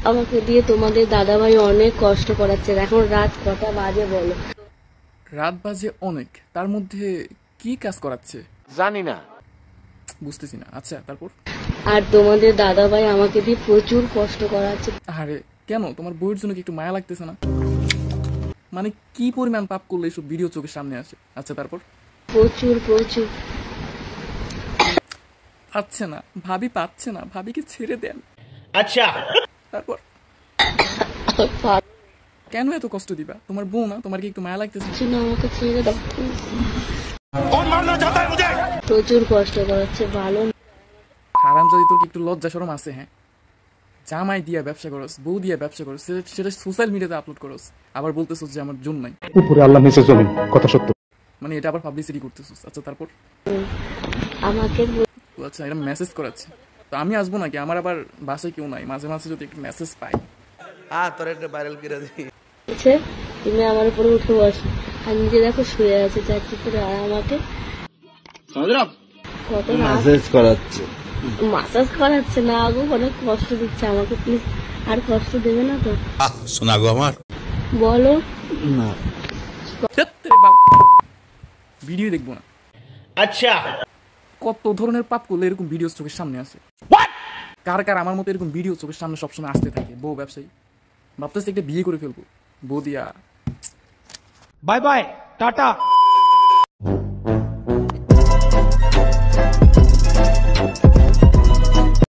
আমাকে দিয়ে তোমাদের দাদাভাই অনেক কষ্ট করাচ্ছে। এখন রাত কটা বাজে বলো? রাত বাজে অনেক, তার মধ্যে কি কাজ করাচ্ছে জানি না, বুঝতেছি না। আচ্ছা তারপর? আর তোমাদের দাদাভাই আমাকে দিয়ে প্রচুর কষ্ট করাচ্ছে। আরে কেন, তোমার বউয়ের জন্য কি একটু মায়া লাগতেছে না? মানে কি পরিমাণ পাপ করলে এইসব ভিডিও চোখের সামনে আসে? আচ্ছা তারপর? প্রচুর প্রচুর। পাচ্ছে না ভাবি, পাচ্ছে না, ভাবিকে ছেড়ে দেন। আচ্ছা তারপর কেন এত কষ্ট দিবা? তোমার বউ না, তোমার কি একটু মায়া লাগতেছে? আমাকে ছেড়ে দাও। প্রচুর কষ্ট করাচ্ছে, ভালো না। হারামজাদি, তোর কি একটু লজ্জা শরম আছে? হ্যাঁ, জামাই দিয়া ব্যবসা করস, বউ দিয়া ব্যবসা করস, সেটা সোশ্যাল মিডিয়াতে আপলোড করস, আবার বলতেছস যে আমার জন্য নাই। উপরে আল্লাহ নিচে জমিন, কথা সত্য। মানে এটা আবার পাবলিসিটি করতেছস। আচ্ছা তারপর? আমাকে আচ্ছা, এটা মেসেজ করাচ্ছে, তো আমি আসবো নাকি? আমার আবার বাসায় কেউ নাই, মাঝে মাঝে যদি একটু মেসেজ পাই। তোর একটা ভাইরাল করে দিই। বলছে তুমি আমার উপরে উঠে বসো, আর নিজে দেখো শুয়ে আছে চারটি করে। আর আমাকে কত মেসেজ করাচ্ছে, মাসাজ করাচ্ছে না গো, অনেক কষ্ট দিচ্ছে আমাকে। প্লিজ আর কষ্ট দেবে না তো? শোনা গো আমার, বলো না ভিডিও দেখবো না। আচ্ছা কত ধরনের পাপ করলে এরকম ভিডিও চোখের সামনে আসে? কার কার আমার মতো এরকম ভিডিও চোখের সামনে সবসময় আসতে থাকে? বউ ব্যবসায়ী, ভাবতেছি একটা বিয়ে করে ফেলবো, বউ দিয়া। Bye bye, tata.